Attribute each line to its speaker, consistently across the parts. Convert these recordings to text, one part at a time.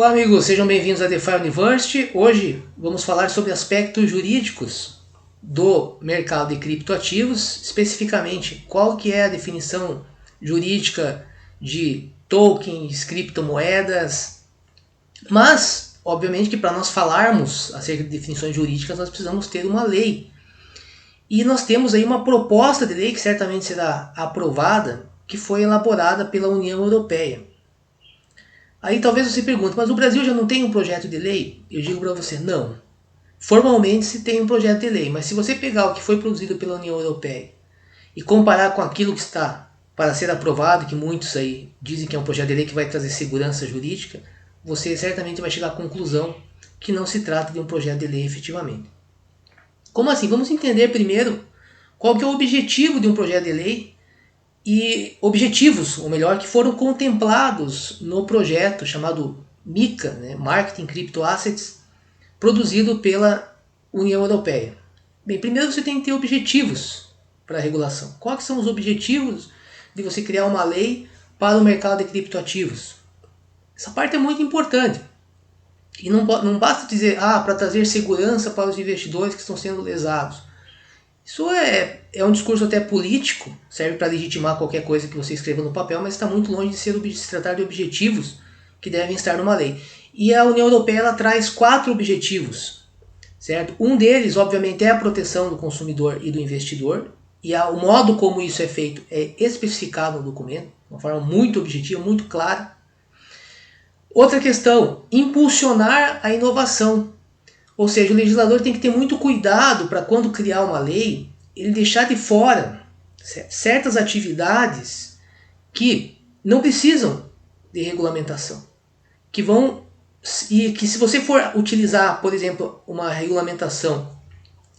Speaker 1: Olá amigos, sejam bem-vindos à DeFi University. Hoje vamos falar sobre aspectos jurídicos do mercado de criptoativos, especificamente qual que é a definição jurídica de tokens, criptomoedas, mas obviamente que para nós falarmos acerca de definições jurídicas nós precisamos ter uma lei. E nós temos aí uma proposta de lei que certamente será aprovada, que foi elaborada pela União Europeia. Aí talvez você pergunte, mas o Brasil já não tem um projeto de lei? Eu digo para você, não. Formalmente se tem um projeto de lei, mas se você pegar o que foi produzido pela União Europeia e comparar com aquilo que está para ser aprovado, que muitos aí dizem que é um projeto de lei que vai trazer segurança jurídica, você certamente vai chegar à conclusão que não se trata de um projeto de lei efetivamente. Como assim? Vamos entender primeiro qual que é o objetivo de um projeto de lei e objetivos, ou melhor, que foram contemplados no projeto chamado MiCA, né, Marketing Crypto Assets, produzido pela União Europeia. Bem, primeiro você tem que ter objetivos para a regulação. Quais são os objetivos de você criar uma lei para o mercado de criptoativos? Essa parte é muito importante. E não basta dizer, para trazer segurança para os investidores que estão sendo lesados. Isso é um discurso até político, serve para legitimar qualquer coisa que você escreva no papel, mas está muito longe de se tratar de objetivos que devem estar numa lei. E a União Europeia ela traz 4 objetivos, certo? Um deles, obviamente, é a proteção do consumidor e do investidor, e o modo como isso é feito é especificado no documento, de uma forma muito objetiva, muito clara. Outra questão, impulsionar a inovação. Ou seja, o legislador tem que ter muito cuidado para quando criar uma lei, ele deixar de fora certas atividades que não precisam de regulamentação. E que se você for utilizar, por exemplo, uma regulamentação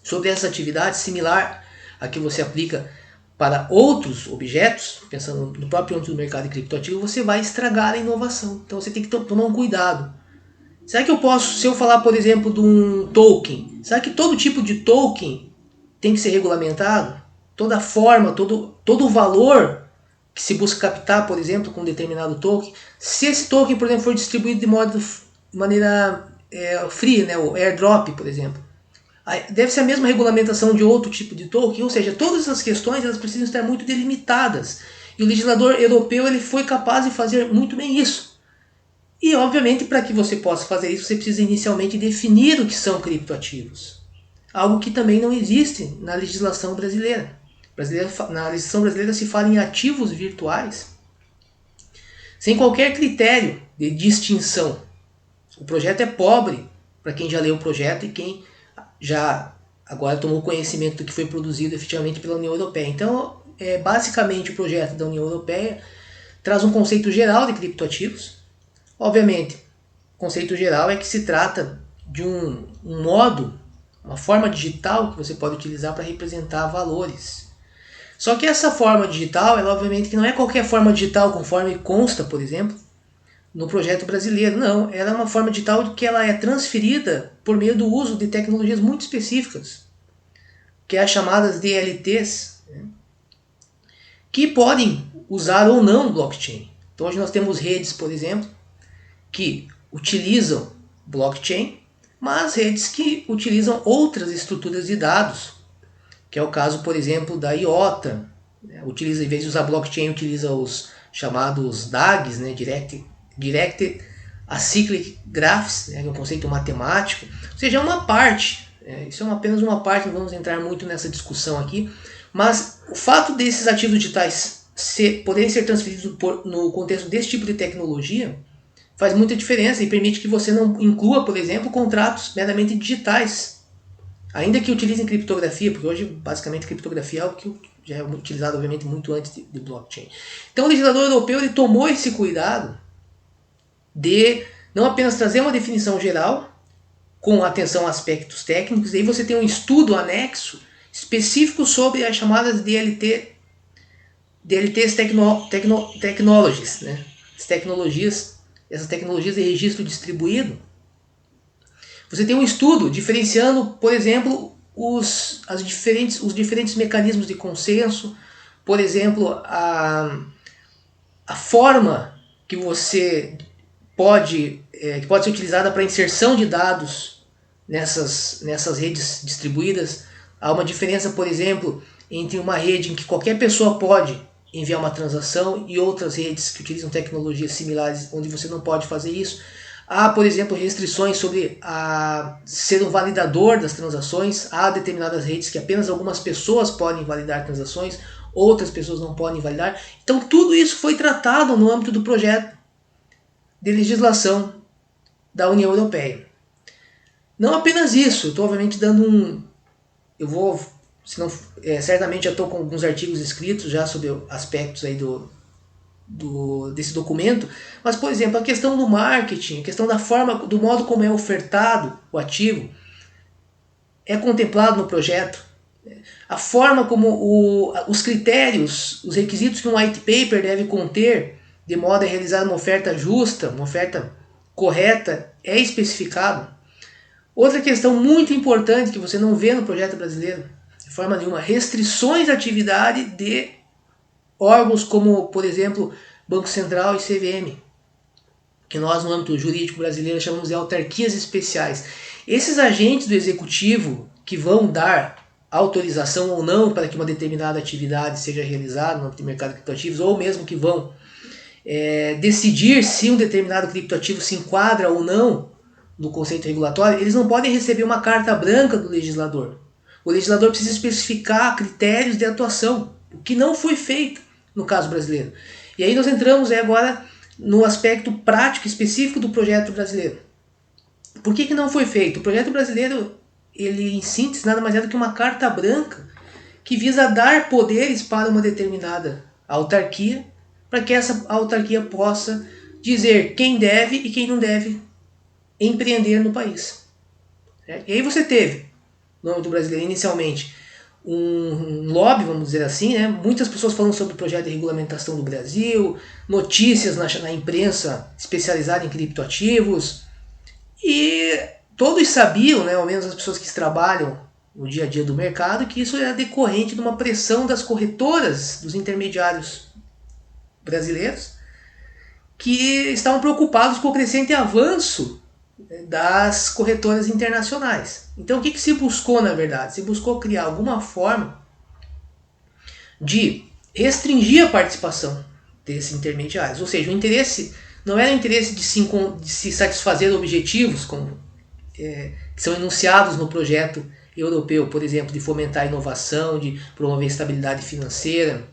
Speaker 1: sobre essas atividades similar a que você aplica para outros objetos, pensando no próprio âmbito do mercado de criptoativo, você vai estragar a inovação. Então você tem que tomar um cuidado. Será que eu posso, se eu falar, por exemplo, de um token, será que todo tipo de token tem que ser regulamentado? Toda forma, todo o valor que se busca captar, por exemplo, com um determinado token, se esse token, por exemplo, for distribuído de maneira free, né, o airdrop, por exemplo, deve ser a mesma regulamentação de outro tipo de token, ou seja, todas essas questões elas precisam estar muito delimitadas. E o legislador europeu ele foi capaz de fazer muito bem isso. E, obviamente, para que você possa fazer isso, você precisa inicialmente definir o que são criptoativos. Algo que também não existe na legislação brasileira. Na legislação brasileira se fala em ativos virtuais, sem qualquer critério de distinção. O projeto é pobre para quem já leu o projeto e quem já agora tomou conhecimento do que foi produzido efetivamente pela União Europeia. Então, basicamente, o projeto da União Europeia traz um conceito geral de criptoativos. Obviamente, o conceito geral é que se trata de um modo, uma forma digital que você pode utilizar para representar valores. Só que essa forma digital, ela obviamente que não é qualquer forma digital conforme consta, por exemplo, no projeto brasileiro. Não, ela é uma forma digital que ela é transferida por meio do uso de tecnologias muito específicas, que é as chamadas DLTs, né, que podem usar ou não blockchain. Então hoje nós temos redes, por exemplo, que utilizam blockchain, mas redes que utilizam outras estruturas de dados, que é o caso, por exemplo, da IOTA. Utiliza, em vez de usar blockchain, utiliza os chamados DAGs, né, Directed Acyclic Graphs, né, que é um conceito matemático. Ou seja, é uma parte, isso é apenas uma parte, não vamos entrar muito nessa discussão aqui, mas o fato desses ativos digitais poderem ser transferidos no contexto desse tipo de tecnologia faz muita diferença e permite que você não inclua, por exemplo, contratos meramente digitais, ainda que utilizem criptografia, porque hoje basicamente criptografia é algo que já é utilizado obviamente muito antes de blockchain. Então o legislador europeu ele tomou esse cuidado de não apenas trazer uma definição geral, com atenção a aspectos técnicos, e aí você tem um estudo anexo específico sobre as chamadas DLTs Technologies, né? Essas tecnologias de registro distribuído. Você tem um estudo diferenciando, por exemplo, os diferentes mecanismos de consenso, por exemplo, a forma que você que pode ser utilizada para inserção de dados nessas redes distribuídas. Há uma diferença, por exemplo, entre uma rede em que qualquer pessoa pode enviar uma transação e outras redes que utilizam tecnologias similares onde você não pode fazer isso. Há, por exemplo, restrições sobre ser um validador das transações. Há determinadas redes que apenas algumas pessoas podem validar transações, outras pessoas não podem validar. Então tudo isso foi tratado no âmbito do projeto de legislação da União Europeia. Não apenas isso, eu estou obviamente dando certamente já estou com alguns artigos escritos já sobre aspectos aí desse documento, mas, por exemplo, a questão do marketing, a questão da forma, do modo como é ofertado o ativo, é contemplado no projeto. A forma como os critérios, os requisitos que um white paper deve conter, de modo a realizar uma oferta justa, uma oferta correta, é especificado. Outra questão muito importante que você não vê no projeto brasileiro, de forma nenhuma, restrições à atividade de órgãos como, por exemplo, Banco Central e CVM, que nós no âmbito jurídico brasileiro chamamos de autarquias especiais. Esses agentes do executivo que vão dar autorização ou não para que uma determinada atividade seja realizada no âmbito do mercado de criptoativos, ou mesmo que vão decidir se um determinado criptoativo se enquadra ou não no conceito regulatório, eles não podem receber uma carta branca do legislador. O legislador precisa especificar critérios de atuação, o que não foi feito no caso brasileiro. E aí nós entramos agora no aspecto prático específico do projeto brasileiro. Por que não foi feito? O projeto brasileiro, ele em síntese, nada mais é do que uma carta branca que visa dar poderes para uma determinada autarquia, para que essa autarquia possa dizer quem deve e quem não deve empreender no país. E aí você teve, no âmbito brasileiro, inicialmente, um lobby, vamos dizer assim, né? Muitas pessoas falando sobre o projeto de regulamentação do Brasil, notícias na imprensa especializada em criptoativos, e todos sabiam, né, ao menos as pessoas que trabalham no dia a dia do mercado, que isso era decorrente de uma pressão das corretoras, dos intermediários brasileiros, que estavam preocupados com o crescente avanço das corretoras internacionais. Então o que se buscou, na verdade? Se buscou criar alguma forma de restringir a participação desses intermediários. Ou seja, o interesse não era o interesse de se satisfazer objetivos que são enunciados no projeto europeu, por exemplo, de fomentar a inovação, de promover estabilidade financeira,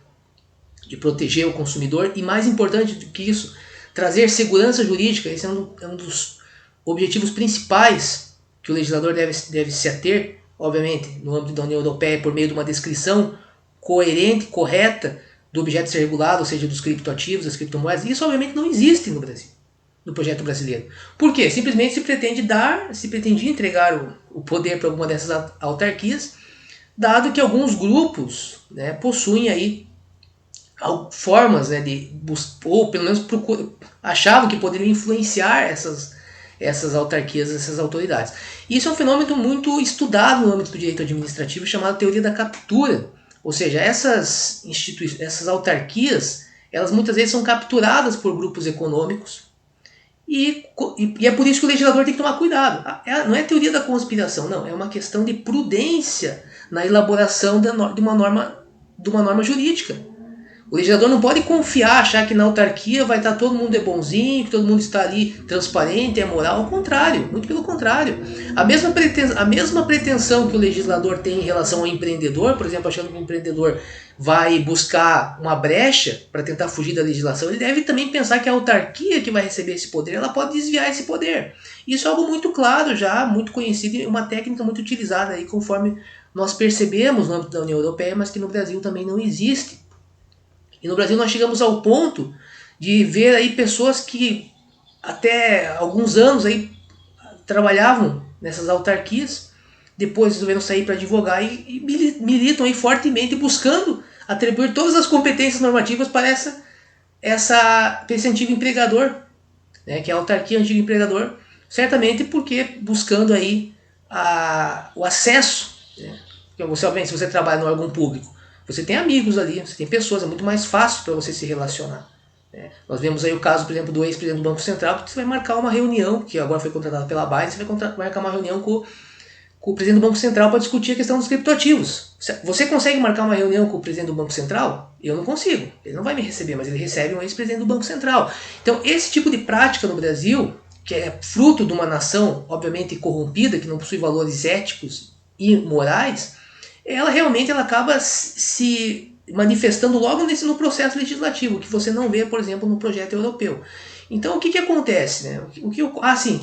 Speaker 1: de proteger o consumidor e, mais importante do que isso, trazer segurança jurídica. Esse é um dos objetivos principais que o legislador deve se ater, obviamente, no âmbito da União Europeia, por meio de uma descrição coerente, correta do objeto a ser regulado, ou seja, dos criptoativos, das criptomoedas. Isso, obviamente, não existe no Brasil, no projeto brasileiro. Por quê? Simplesmente se pretendia entregar o poder para alguma dessas autarquias, dado que alguns grupos, né, possuem aí formas, né, ou pelo menos achavam que poderiam influenciar essas autarquias, essas autoridades. Isso é um fenômeno muito estudado no âmbito do direito administrativo, chamado teoria da captura. Ou seja, essas autarquias, elas muitas vezes são capturadas por grupos econômicos e é por isso que o legislador tem que tomar cuidado. Não é teoria da conspiração, não. É uma questão de prudência na elaboração de uma norma jurídica. O legislador não pode confiar, achar que na autarquia vai estar todo mundo bonzinho, que todo mundo está ali transparente, é moral. Ao contrário, muito pelo contrário. A mesma pretensão que o legislador tem em relação ao empreendedor, por exemplo, achando que o empreendedor vai buscar uma brecha para tentar fugir da legislação, ele deve também pensar que a autarquia que vai receber esse poder, ela pode desviar esse poder. Isso é algo muito claro já, muito conhecido e uma técnica muito utilizada aí, conforme nós percebemos no âmbito da União Europeia, mas que no Brasil também não existe. E no Brasil nós chegamos ao ponto de ver aí pessoas que até alguns anos aí trabalhavam nessas autarquias, depois resolveram sair para advogar e militam aí fortemente buscando atribuir todas as competências normativas para esse antigo empregador, né, que é a autarquia antigo empregador, certamente porque buscando aí o acesso, né, porque obviamente, se você trabalha no órgão público, você tem amigos ali, você tem pessoas, é muito mais fácil para você se relacionar. Nós vemos aí o caso, por exemplo, do ex-presidente do Banco Central, que você vai marcar uma reunião, que agora foi contratado pela Binance, você vai marcar uma reunião com o presidente do Banco Central para discutir a questão dos criptoativos. Você consegue marcar uma reunião com o presidente do Banco Central? Eu não consigo. Ele não vai me receber, mas ele recebe um ex-presidente do Banco Central. Então, esse tipo de prática no Brasil, que é fruto de uma nação, obviamente, corrompida, que não possui valores éticos e morais, ela realmente acaba se manifestando logo no processo legislativo, que você não vê, por exemplo, no projeto europeu. Então, o que acontece? Né?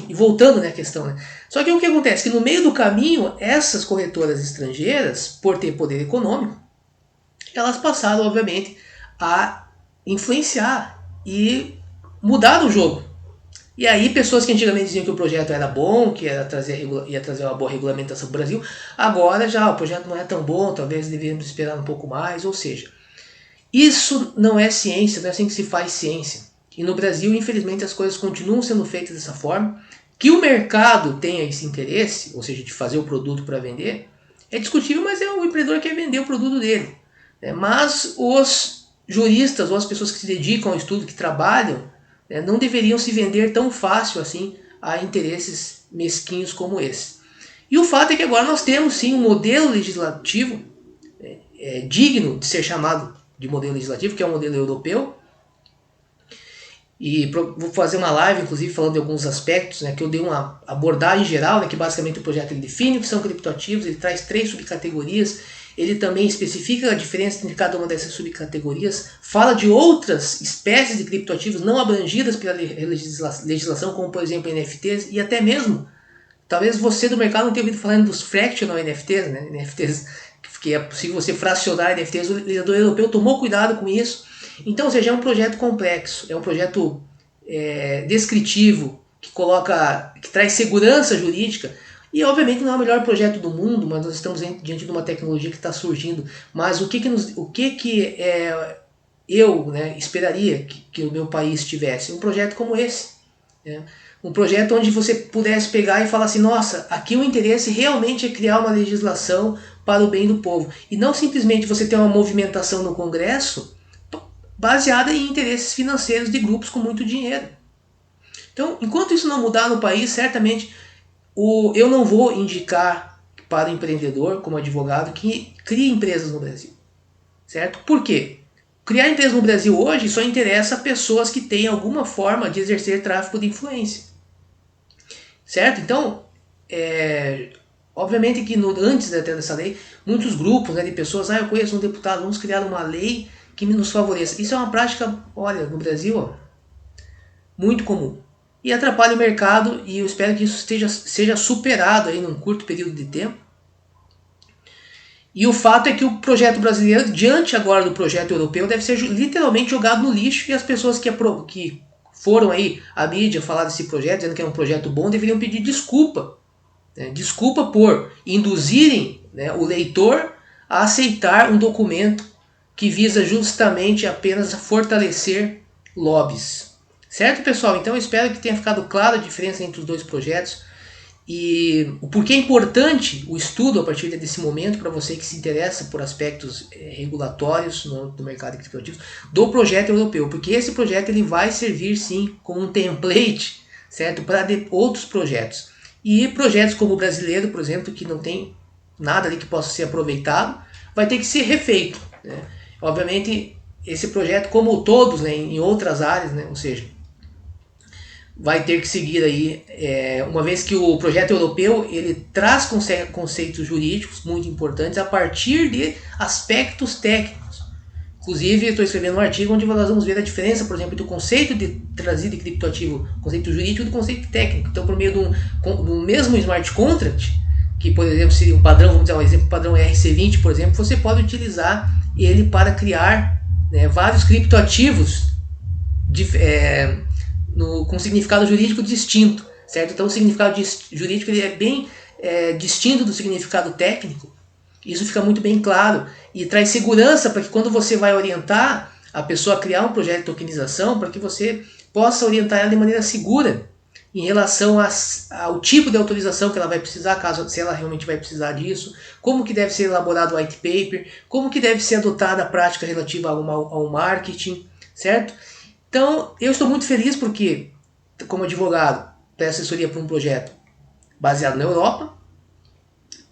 Speaker 1: E voltando à questão. Né? Só que o que acontece? Que no meio do caminho, essas corretoras estrangeiras, por ter poder econômico, elas passaram, obviamente, a influenciar e mudar o jogo. E aí, pessoas que antigamente diziam que o projeto era bom, que ia trazer uma boa regulamentação para o Brasil, agora já o projeto não é tão bom, talvez deveríamos esperar um pouco mais. Ou seja, isso não é ciência, não é assim que se faz ciência. E no Brasil, infelizmente, as coisas continuam sendo feitas dessa forma. Que o mercado tenha esse interesse, ou seja, de fazer o produto para vender, é discutível, mas é o empreendedor que quer vender o produto dele. Mas os juristas ou as pessoas que se dedicam ao estudo, que trabalham, não deveriam se vender tão fácil assim a interesses mesquinhos como esse. E o fato é que agora nós temos sim um modelo legislativo digno de ser chamado de modelo legislativo, que é o modelo europeu. E vou fazer uma live, inclusive, falando de alguns aspectos, né, que eu dei uma abordagem geral, né, que basicamente o projeto ele define o que são criptoativos, ele traz 3 subcategorias, ele também especifica a diferença entre cada uma dessas subcategorias, fala de outras espécies de criptoativos não abrangidas pela legislação, como por exemplo NFTs, e até mesmo, talvez você do mercado não tenha ouvido falando dos fractional NFTs, né, NFTs, que é possível você fracionar NFTs, o legislador europeu tomou cuidado com isso. Então, ou seja, é um projeto complexo, é um projeto descritivo, que traz segurança jurídica, e obviamente não é o melhor projeto do mundo, mas nós estamos diante de uma tecnologia que está surgindo. Mas o que eu esperaria que o meu país tivesse? Um projeto como esse. Né? Um projeto onde você pudesse pegar e falar assim, nossa, aqui o interesse realmente é criar uma legislação para o bem do povo. E não simplesmente você ter uma movimentação no Congresso baseada em interesses financeiros de grupos com muito dinheiro. Então, enquanto isso não mudar no país, certamente eu não vou indicar para o empreendedor, como advogado, que crie empresas no Brasil. Certo? Por quê? Criar empresas no Brasil hoje só interessa a pessoas que têm alguma forma de exercer tráfico de influência. Certo? Então, obviamente que antes até dessa lei, muitos grupos de pessoas, eu conheço um deputado, vamos criar uma lei que nos favoreça. Isso é uma prática, olha, no Brasil, muito comum. E atrapalha o mercado, e eu espero que isso seja superado aí num curto período de tempo. E o fato é que o projeto brasileiro, diante agora do projeto europeu, deve ser literalmente jogado no lixo, e as pessoas que foram aí à mídia falar desse projeto, dizendo que é um projeto bom, deveriam pedir desculpa. Desculpa por induzirem o leitor a aceitar um documento que visa justamente apenas fortalecer lobbies. Certo, pessoal? Então eu espero que tenha ficado clara a diferença entre os dois projetos e o porquê é importante o estudo a partir desse momento para você que se interessa por aspectos regulatórios do mercado de criptoativos do projeto europeu, porque esse projeto ele vai servir sim como um template, certo, para outros projetos. E projetos como o brasileiro, por exemplo, que não tem nada ali que possa ser aproveitado, vai ter que ser refeito. Obviamente, esse projeto, como todos em outras áreas, ou seja, vai ter que seguir aí, uma vez que o projeto europeu ele traz conceitos jurídicos muito importantes a partir de aspectos técnicos. Inclusive, eu estou escrevendo um artigo onde nós vamos ver a diferença, por exemplo, do conceito de trazido de criptoativo, conceito jurídico e do conceito técnico. Então, por meio do mesmo smart contract, que, por exemplo, seria um padrão, vamos dizer um exemplo, padrão RC20, por exemplo, você pode utilizar ele para criar vários criptoativos com significado jurídico distinto, certo? Então o significado jurídico ele é bem distinto do significado técnico. Isso fica muito bem claro e traz segurança para que quando você vai orientar a pessoa a criar um projeto de tokenização, para que você possa orientar ela de maneira segura em relação ao tipo de autorização que ela vai precisar, se ela realmente vai precisar disso, como que deve ser elaborado o white paper, como que deve ser adotada a prática relativa ao marketing, certo? Então, eu estou muito feliz porque, como advogado, presto assessoria para um projeto baseado na Europa,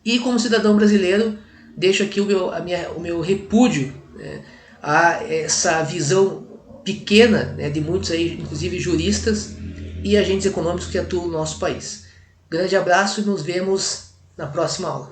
Speaker 1: e como cidadão brasileiro, deixo aqui o meu repúdio, né, a essa visão pequena, né, de muitos aí, inclusive juristas e agentes econômicos que atuam no nosso país. Grande abraço e nos vemos na próxima aula.